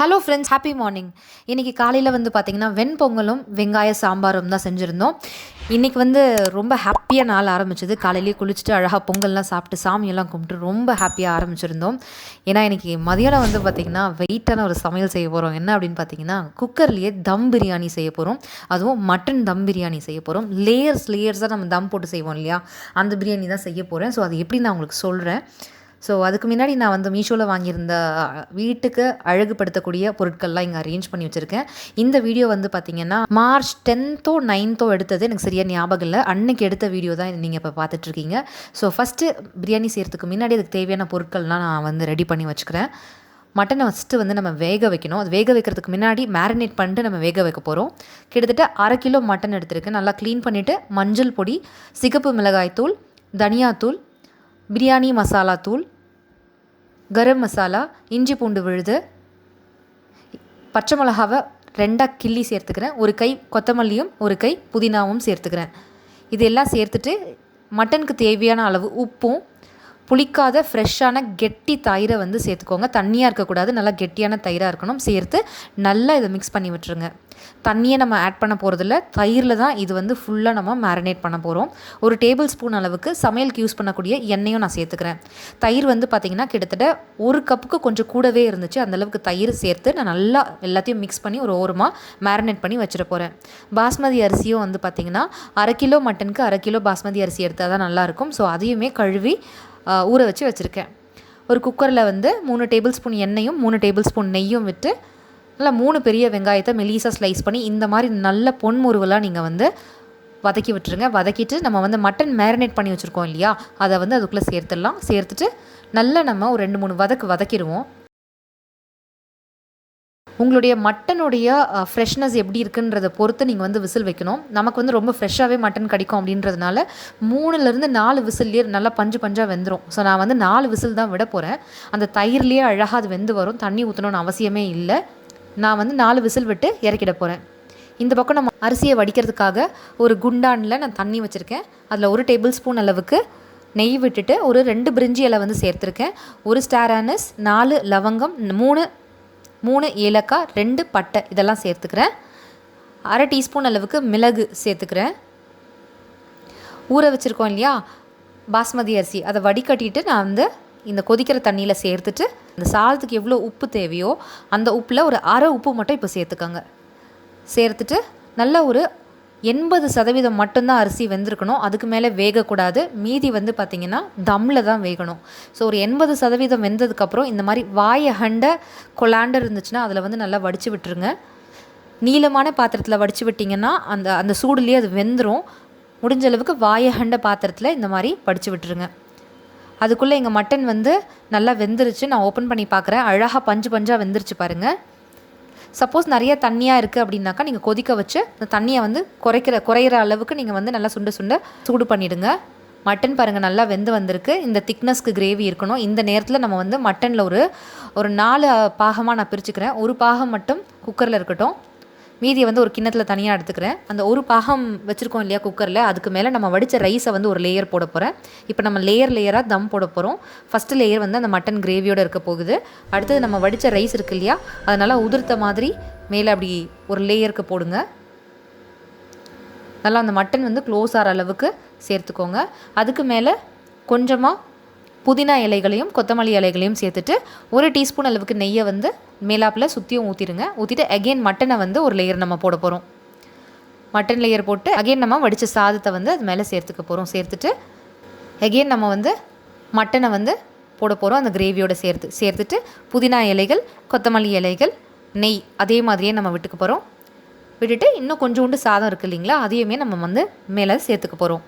Hello friends, happy morning. இன்றைக்கி காலையில் வந்து பார்த்திங்கன்னா வெண்பொங்கலும் வெங்காய சாம்பாரும் தான் செஞ்சுருந்தோம். இன்றைக்கி வந்து ரொம்ப ஹாப்பியாக நாள் ஆரம்பிச்சது. காலையிலேயே குளிச்சுட்டு அழகாக பொங்கல்லாம் சாப்பிட்டு சாமியெல்லாம் கும்பிட்டு ரொம்ப ஹாப்பியாக ஆரம்பிச்சிருந்தோம். ஏன்னா இன்றைக்கி மதியானம் வந்து பார்த்திங்கன்னா வெயிட்டான ஒரு சமையல் செய்ய போகிறோம். என்ன அப்படின்னு பார்த்தீங்கன்னா குக்கர்லேயே தம் பிரியாணி செய்ய போகிறோம். அதுவும் மட்டன் தம் பிரியாணி செய்ய போகிறோம். லேயர்ஸாக நம்ம தம் போட்டு செய்வோம் இல்லையா, அந்த பிரியாணி தான் செய்ய போகிறேன். ஸோ அது எப்படி நான் உங்களுக்கு சொல்கிறேன். ஸோ அதுக்கு முன்னாடி நான் வந்து மீஷோவில் வாங்கியிருந்த வீட்டுக்கு அழகுபடுத்தக்கூடிய பொருட்கள்லாம் இங்கே அரேஞ்ச் பண்ணி வச்சுருக்கேன். இந்த வீடியோ வந்து பார்த்திங்கன்னா மார்ச் 10th 9th எடுத்தது, எனக்கு சரியாக ஞாபகம் இல்லை. அன்னைக்கு எடுத்த வீடியோ தான் நீங்கள் இப்போ பார்த்துட்ருக்கீங்க. ஸோ ஃபஸ்ட்டு பிரியாணி செய்கிறதுக்கு முன்னாடி அதுக்கு தேவையான பொருட்கள்லாம் நான் வந்து ரெடி பண்ணி வச்சுக்கிறேன். மட்டனை ஃபஸ்ட்டு வந்து நம்ம வேக வைக்கணும். அது வேக வைக்கிறதுக்கு முன்னாடி மேரினேட் பண்ணிட்டு நம்ம வேக வைக்க போகிறோம். கிட்டத்தட்ட 1/2 கிலோ மட்டன் எடுத்துருக்கேன். நல்லா க்ளீன் பண்ணிவிட்டு மஞ்சள் பொடி, சிகப்பு மிளகாய் தூள், தனியாத்தூள், பிரியாணி மசாலா தூள், கரம் மசாலா, இஞ்சி பூண்டு விழுது, பச்சை மிளகாவை 2ஆக கிள்ளி சேர்த்துக்கிறேன். ஒரு கை கொத்தமல்லியும் ஒரு கை புதினாவும் சேர்த்துக்கிறேன். இதெல்லாம் சேர்த்துட்டு மட்டனுக்கு தேவையான அளவு உப்பும், புளிக்காத ஃப்ரெஷ்ஷான கெட்டி தயிரை வந்து சேர்த்துக்கோங்க. தண்ணியாக இருக்கக்கூடாது, நல்லா கெட்டியான தயிராக இருக்கணும். சேர்த்து நல்லா இதை மிக்ஸ் பண்ணி விட்டுருங்க. தண்ணியை நம்ம ஆட் பண்ண போகிறதில்ல, தயிரில் தான் இது வந்து ஃபுல்லாக நம்ம மேரினேட் பண்ண போகிறோம். ஒரு டேபிள் ஸ்பூன் அளவுக்கு சமையலுக்கு யூஸ் பண்ணக்கூடிய எண்ணெயும் நான் சேர்த்துக்கிறேன். தயிர் வந்து பார்த்திங்கன்னா கிட்டத்தட்ட 1 கப்புக்கு கொஞ்சம் கூடவே இருந்துச்சு. அந்தளவுக்கு தயிர் சேர்த்து நான் நல்லா எல்லாத்தையும் மிக்ஸ் பண்ணி ஒரு ஓரமாக மேரினேட் பண்ணி வச்சுட போகிறேன். பாஸ்மதி அரிசியும் வந்து பார்த்திங்கன்னா 1/2 கிலோ மட்டனுக்கு 1/2 கிலோ பாஸ்மதி அரிசி எடுத்தால் தான் நல்லாயிருக்கும். ஸோ அதையுமே கழுவி ஊற வச்சு வச்சுருக்கேன். ஒரு குக்கரில் வந்து 3 டேபிள் ஸ்பூன் எண்ணெயும் 3 டேபிள் ஸ்பூன் நெய்யும் விட்டு நல்லா 3 பெரிய வெங்காயத்தை மெலிசாக ஸ்லைஸ் பண்ணி இந்த மாதிரி நல்ல பொன்முருவலாக நீங்கள் வந்து வதக்கி விட்டுருங்க. வதக்கிட்டு நம்ம வந்து மட்டன் மேரினேட் பண்ணி வச்சுருக்கோம் இல்லையா, அதை வந்து அதுக்குள்ளே சேர்த்துடலாம். சேர்த்துட்டு நல்லா நம்ம ஒரு 2-3 வதக்கிடுவோம். உங்களுடைய மட்டனுடைய ஃப்ரெஷ்னஸ் எப்படி இருக்குன்றதை பொறுத்து நீங்கள் வந்து விசில் வைக்கணும். நமக்கு வந்து ரொம்ப ஃப்ரெஷ்ஷாகவே மட்டன் கிடைக்கும் அப்படின்றதுனால 3-4 விசில்லேயே நல்லா பஞ்சாக வெந்துடும். ஸோ நான் வந்து 4 விசில் தான் விட போகிறேன். அந்த தயிர்லேயே அழகாக அது வெந்து வரும். தண்ணி ஊற்றணும்னு அவசியமே இல்லை. நான் வந்து 4 விசில் விட்டு இறக்கிட போகிறேன். இந்த பக்கம் நம்ம அரிசியை வடிக்கிறதுக்காக ஒரு குண்டானில் நான் தண்ணி வச்சுருக்கேன். அதில் 1 டேபிள் ஸ்பூன் அளவுக்கு நெய் விட்டுட்டு ஒரு 2 பிரிஞ்சி இலை வந்து சேர்த்துருக்கேன். 1 ஸ்டார் ஆனஸ், 4 லவங்கம், 3 ஏலக்காய், 2 பட்டை இதெல்லாம் சேர்த்துக்கிறேன். 1/2 டீஸ்பூன் அளவுக்கு மிளகு சேர்த்துக்கிறேன். ஊற வச்சுருக்கோம் இல்லையா பாஸ்மதி அரிசி, அதை வடிகட்டிட்டு நான் வந்து இந்த கொதிக்கிற தண்ணியில் சேர்த்துட்டு அந்த சாதத்துக்கு எவ்வளோ உப்பு தேவையோ அந்த உப்பில் ஒரு 1/2 உப்பு மட்டும் இப்போ சேர்த்துக்கோங்க. சேர்த்துட்டு நல்லா ஒரு 80% மட்டும்தான் அரிசி வெந்திருக்கணும். அதுக்கு மேலே வேகக்கூடாது. மீதி வந்து பார்த்திங்கன்னா தம்மில் தான் வேகணும். ஸோ ஒரு 80% வெந்ததுக்கப்புறம் இந்த மாதிரி வாயகண்ட கொலாண்டர் இருந்துச்சுன்னா அதில் வந்து நல்லா வடித்து விட்டுருங்க. நீளமான பாத்திரத்தில் வடித்து விட்டிங்கன்னா அந்த சூடுலேயே அது வெந்துடும். முடிஞ்ச அளவுக்கு வாயகண்ட பாத்திரத்தில் இந்த மாதிரி வடித்து விட்டுருங்க. அதுக்குள்ளே எங்கள் மட்டன் வந்து நல்லா வெந்துருச்சு. நான் ஓப்பன் பண்ணி பார்க்குறேன். அழகாக பஞ்சாக வெந்துருச்சு பாருங்கள். சப்போஸ் நிறைய தண்ணியாக இருக்குது அப்படின்னாக்கா நீங்கள் கொதிக்க வச்சு அந்த தண்ணியை வந்து குறையிற அளவுக்கு நீங்கள் வந்து நல்லா சுண்ட சூடு பண்ணிவிடுங்க. மட்டன் பாருங்கள் நல்லா வெந்து வந்திருக்கு. இந்த திக்னஸ்க்கு கிரேவி இருக்கணும். இந்த நேரத்தில் நம்ம வந்து மட்டனில் ஒரு 4 பாகமாக நான் பிரிச்சுக்கிறேன். 1 பாகம் மட்டும் குக்கரில் இருக்கட்டும், மீதியை வந்து ஒரு கிண்ணத்தில் தனியாக எடுத்துக்கிறேன். அந்த 1 பாகம் வச்சுருக்கோம் இல்லையா குக்கரில், அதுக்கு மேலே நம்ம வடித்த ரைஸை வந்து ஒரு லேயர் போட போகிறேன். இப்போ நம்ம லேயராக தம் போட போகிறோம். ஃபஸ்ட்டு லேயர் வந்து அந்த மட்டன் கிரேவியோடு இருக்க போகுது. அடுத்தது நம்ம வடித்த ரைஸ் இருக்குது இல்லையா, அதனால் உதிர்த்த மாதிரி மேலே அப்படி ஒரு லேயருக்கு போடுங்க. நல்லா அந்த மட்டன் வந்து க்ளோஸ் ஆகிற அளவுக்கு சேர்த்துக்கோங்க. அதுக்கு மேலே கொஞ்சமாக புதினா இலைகளையும் கொத்தமல்லி இலைகளையும் சேர்த்துட்டு 1 டீஸ்பூன் அளவுக்கு நெய்யை வந்து மேலாப்பில் சுற்றியும் ஊற்றிடுங்க. ஊற்றிட்டு அகெயின் மட்டனை வந்து ஒரு லேயர் நம்ம போட போகிறோம். மட்டன் லேயர் போட்டு அகெயின் நம்ம வடித்த சாதத்தை வந்து அது மேலே சேர்த்துக்க போகிறோம். சேர்த்துட்டு அகெயின் நம்ம வந்து மட்டனை வந்து போட போகிறோம். அந்த கிரேவியோடு சேர்த்துட்டு புதினா இலைகள், கொத்தமல்லி இலைகள், நெய் அதே மாதிரியே நம்ம விட்டுக்க போகிறோம். விட்டுட்டு இன்னும் கொஞ்சோண்டு சாதம் இருக்குது இல்லைங்களா, அதையுமே நம்ம வந்து மேலே சேர்த்துக்க போகிறோம்.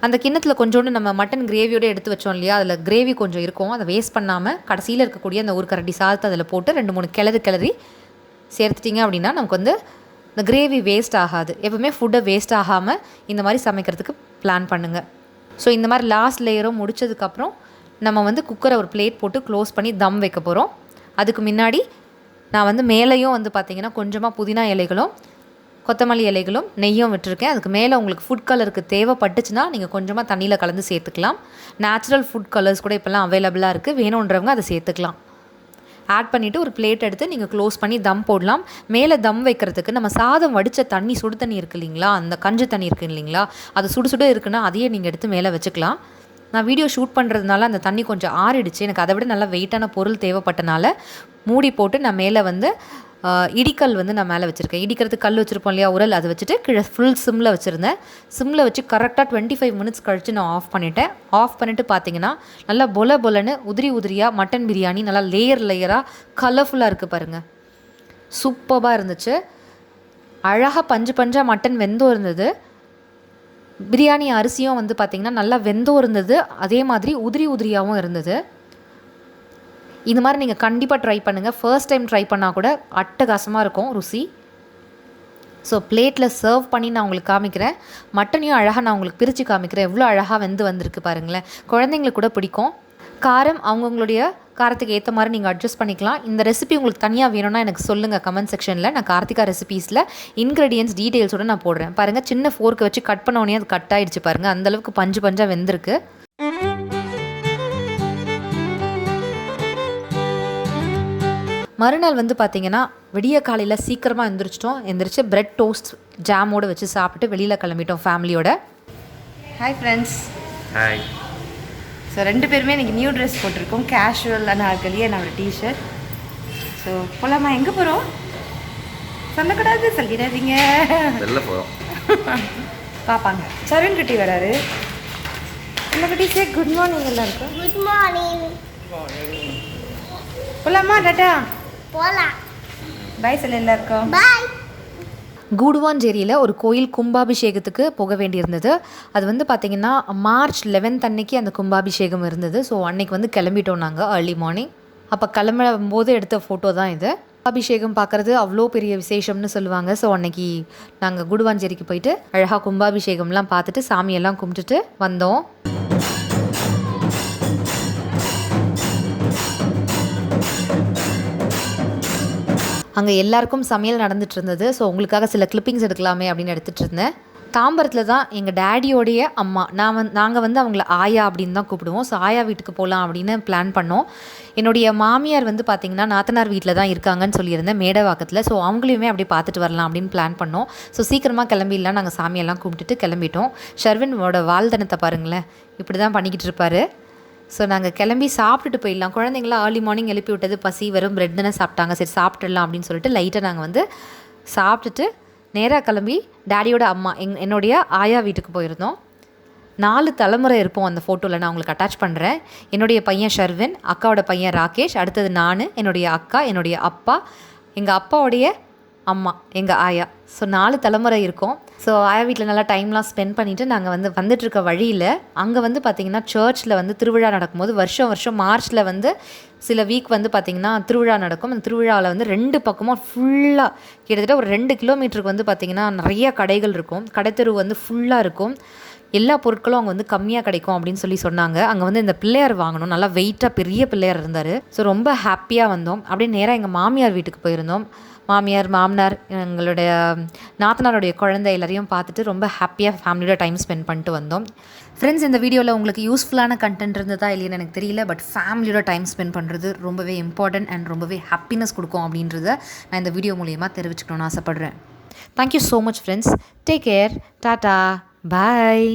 அந்த கிண்ணத்தில் கொஞ்சோண்டு நம்ம மட்டன் கிரேவியோடு எடுத்து வச்சோம் இல்லையா, அதில் கிரேவி கொஞ்சம் இருக்கும். அதை வேஸ்ட் பண்ணாமல் கடைசியில் இருக்கக்கூடிய அந்த 1 கரண்டி சாதத்தை அதில் போட்டு 2-3 கிளறி சேர்த்துட்டிங்க அப்படின்னா நமக்கு வந்து இந்த கிரேவி வேஸ்ட் ஆகாது. எப்பவுமே ஃபுட்டை வேஸ்ட் ஆகாமல் இந்த மாதிரி சமைக்கிறதுக்கு பிளான் பண்ணுங்கள். ஸோ இந்த மாதிரி லாஸ்ட் லேயரும் முடித்ததுக்கப்புறம் நம்ம வந்து குக்கரை ஒரு பிளேட் போட்டு க்ளோஸ் பண்ணி தம் வைக்க போகிறோம். அதுக்கு முன்னாடி நான் வந்து மேலேயும் வந்து பார்த்திங்கன்னா கொஞ்சமாக புதினா இலைகளும் கொத்தமல்லி இலைகளும் நெய்யும் விட்டுருக்கேன். அதுக்கு மேலே உங்களுக்கு ஃபுட் கலருக்கு தேவைப்பட்டுச்சுன்னா நீங்கள் கொஞ்சமாக தண்ணியில் கலந்து சேர்த்துக்கலாம். நேச்சுரல் ஃபுட் கலர்ஸ் கூட இப்போல்லாம் அவைலபிளாக இருக்குது. வேணுன்றவங்க அதை சேர்த்துக்கலாம். ஆட் பண்ணிவிட்டு ஒரு பிளேட் எடுத்து நீங்கள் க்ளோஸ் பண்ணி தம் போடலாம். மேலே தம் வைக்கிறதுக்கு நம்ம சாதம் வடித்த தண்ணி சுடு தண்ணி இருக்குது இல்லைங்களா, அந்த கஞ்சி தண்ணி இருக்குது இல்லைங்களா, அது சுடு சுட இருக்குன்னா அதையே நீங்கள் எடுத்து மேலே வச்சுக்கலாம். நான் வீடியோ ஷூட் பண்ணுறதுனால அந்த தண்ணி கொஞ்சம் ஆறிடுச்சு. எனக்கு அதை விட நல்லா வெயிட்டான பொருள் தேவைப்பட்டனால மூடி போட்டு நான் மேலே வந்து இடிக்கல் வந்து நான் மேலே வச்சுருக்கேன். இடிக்கிறதுக்கு கல் வச்சுருப்போம் இல்லையா, உரல், அதை வச்சுட்டு கீழே ஃபுல் சிம்மில் வச்சுருந்தேன். சிம்மில் வச்சு கரெக்டாக 25 மினிட்ஸ் கழித்து நான் ஆஃப் பண்ணிட்டேன். ஆஃப் பண்ணிவிட்டு பார்த்தீங்கன்னா நல்லா பொலன்னு உதிரி உதிரியாக மட்டன் பிரியாணி நல்லா லேயராக கலர்ஃபுல்லாக இருக்குது பாருங்கள். சூப்பராக இருந்துச்சு. அழகாக பஞ்சாக மட்டன் வெந்தும் இருந்தது. பிரியாணி அரிசியும் வந்து பார்த்திங்கன்னா நல்லா வெந்தும் இருந்தது, அதே மாதிரி உதிரியாகவும் இருந்தது. இந்த மாதிரி நீங்கள் கண்டிப்பாக ட்ரை பண்ணுங்கள். ஃபர்ஸ்ட் டைம் ட்ரை பண்ணால் கூட அட்டகாசமாக இருக்கும் ருசி. ஸோ பிளேட்டில் சர்வ் பண்ணி நான் உங்களுக்கு காமிக்கிறேன். மட்டனையும் அழகாக நான் உங்களுக்கு பிரித்து காமிக்கிறேன். எவ்வளோ அழகாக வந்திருக்கு பாருங்களேன். குழந்தைங்களுக்கு கூட பிடிக்கும். காரம் அவங்கவுங்களுடைய காரத்துக்கு ஏற்ற மாதிரி நீங்கள் அட்ஜஸ்ட் பண்ணிக்கலாம். இந்த ரெசிபி உங்களுக்கு தனியாக வேணும்னா எனக்கு சொல்லுங்கள் கமெண்ட் செக்ஷனில். நான் கார்த்திகா ரெசிபீஸில் இன்க்ரீடியன்ஸ் டீட்டெயில்ஸோடு நான் போடுறேன். பாருங்கள், சின்ன ஃபோர்க்கு வச்சு கட் பண்ண உடனே அது கட் ஆகிடுச்சு பாருங்கள். அந்தளவுக்கு பஞ்சாக வெந்திருக்கு. மறுநாள் வந்து பார்த்திங்கன்னா விடிய காலையில் சீக்கிரமாக எந்திரிச்சு பிரெட் டோஸ்ட் ஜாமோடு வச்சு சாப்பிட்டு வெளியில் கிளம்பிட்டோம் ஃபேமிலியோட. Hi friends. ஹாய். ஸோ 2 பேருமே இன்றைக்கி நியூ ட்ரெஸ் போட்டிருக்கோம். கேஷுவலான ஆட்களையே என்னோடய டிஷர்ட். ஸோ போகலாமா? எங்கே போகிறோம்? சொல்லக்கூடாது, சொல்லிடாதீங்க. வெளில போகிறோம். பார்ப்பாங்க. சரண் குட்டி வராரு. என்ன குட்டி சே குட் மார்னிங் எல்லாருக்கும். Good morning. போகலாமா? டாட்டா போகலாம். பாய் சொல்ல எல்லாருக்கும். பாய். கூடுவாஞ்சேரியில் ஒரு கோயில் கும்பாபிஷேகத்துக்கு போக வேண்டியிருந்தது. அது வந்து பார்த்திங்கன்னா மார்ச் 11 அன்னைக்கு அந்த கும்பாபிஷேகம் இருந்தது. ஸோ அன்னைக்கு வந்து கிளம்பிட்டோம் நாங்கள் ஏர்லி மார்னிங். அப்போ கிளம்பும்போது எடுத்த ஃபோட்டோ தான் இது. கும்பாபிஷேகம் பார்க்குறது அவ்வளோ பெரிய விசேஷம்னு சொல்லுவாங்க. ஸோ அன்னைக்கு நாங்கள் கூடுவாஞ்சேரிக்கு போயிட்டு அழகாக கும்பாபிஷேகம்லாம் பார்த்துட்டு சாமியெல்லாம் கும்பிட்டுட்டு வந்தோம். அங்கே எல்லாருக்கும் சமையல் நடந்துட்டு இருந்தது. ஸோ உங்களுக்காக சில கிளிப்பிங்ஸ் எடுக்கலாமே அப்படின்னு எடுத்துகிட்டு இருந்தேன். தாம்பரத்தில் தான் எங்கள் டேடியோடைய அம்மா. நாங்கள் வந்து அவங்கள ஆயா அப்படின்னு தான் கூப்பிடுவோம். ஸோ ஆயா வீட்டுக்கு போகலாம் அப்படின்னு பிளான் பண்ணோம். என்னுடைய மாமியார் வந்து பார்த்திங்கன்னா நாத்தனார் வீட்டில் தான் இருக்காங்கன்னு சொல்லியிருந்தேன், மேடவாக்கத்தில். ஸோ அவங்களையுமே அப்படியே பார்த்துட்டு வரலாம் அப்படின்னு பிளான் பண்ணோம். ஸோ சீக்கிரமாக கிளம்பிடலாம். நாங்கள் சாமியெல்லாம் கும்பிட்டுட்டு கிளம்பிட்டோம். ஷர்வினோட வாழ்தனத்தை பாருங்களேன், இப்படி தான் பண்ணிக்கிட்டு இருப்பார். ஸோ நாங்கள் கிளம்பி சாப்பிட்டுட்டு போயிடலாம். குழந்தைங்களாம் ஏர்லி மார்னிங் எழுப்பி விட்டது, பசி வெறும் பிரெட் தானே சாப்பிட்டாங்க, சரி சாப்பிட்டுடலாம் அப்படின்னு சொல்லிட்டு லைட்டாக நாங்கள் வந்து சாப்பிட்டுட்டு நேராக கிளம்பி டேடியோட அம்மா என்னுடைய ஆயா வீட்டுக்கு போயிருந்தோம். 4 தலைமுறை இருப்போம் அந்த ஃபோட்டோவில். நான் உங்களுக்கு அட்டாச் பண்ணுறேன். என்னுடைய பையன் ஷர்வின், அக்காவோட பையன் ராகேஷ், அடுத்தது நான், என்னுடைய அக்கா, என்னுடைய அப்பா, எங்கள் அப்பாவுடைய அம்மா, எங்கள் ஆயா. ஸோ 4 தலைமுறை இருக்கும். ஸோ ஆயா வீட்டில் நல்லா டைம்லாம் ஸ்பெண்ட் பண்ணிவிட்டு நாங்கள் வந்து வந்துட்டுருக்க வழியில் அங்கே வந்து பார்த்திங்கன்னா சர்ச்சில் வந்து திருவிழா நடக்கும்போது வருஷம் மார்ச்சில் வந்து சில வீக் வந்து பார்த்திங்கன்னா திருவிழா நடக்கும். அந்த திருவிழாவில் வந்து 2 பக்கமும் ஃபுல்லாக கிட்டத்தட்ட ஒரு 2 கிலோமீட்டருக்கு வந்து பார்த்திங்கன்னா நிறைய கடைகள் இருக்கும். கடைத்தெரு வந்து ஃபுல்லாக இருக்கும். எல்லா பொருட்களும் அங்கே வந்து கம்மியாக கிடைக்கும் அப்படின்னு சொல்லி சொன்னாங்க. அங்கே வந்து இந்த பிள்ளையார் வாங்கணும், நல்லா வெயிட்டாக பெரிய பிள்ளையார் இருந்தார். ஸோ ரொம்ப ஹாப்பியாக வந்தோம். அப்படியே நேராக எங்கள் மாமியார் வீட்டுக்கு போயிருந்தோம். மாமியார், மாமனார், எங்களுடைய நாத்தனாருடைய குழந்தை எல்லாரையும் பார்த்துட்டு ரொம்ப ஹாப்பியாக ஃபேமிலியோட டைம் ஸ்பெண்ட் பண்ணிட்டு வந்தோம். ஃப்ரெண்ட்ஸ், இந்த வீடியோவில் உங்களுக்கு யூஸ்ஃபுல்லான கண்டென்ட் இருந்ததா இல்லைன்னு எனக்கு தெரியல. பட் ஃபேமிலியோட டைம் ஸ்பெண்ட் பண்ணுறது ரொம்பவே இம்பார்ட்டன்ட் அண்ட் ரொம்பவே ஹாப்பினஸ் கொடுக்கும் அப்படின்றத நான் இந்த வீடியோ மூலியமாக தெரிவிச்சுக்கணும்னு ஆசைப்பட்றேன். Thank you so much friends. Take care. Tata. பாய்.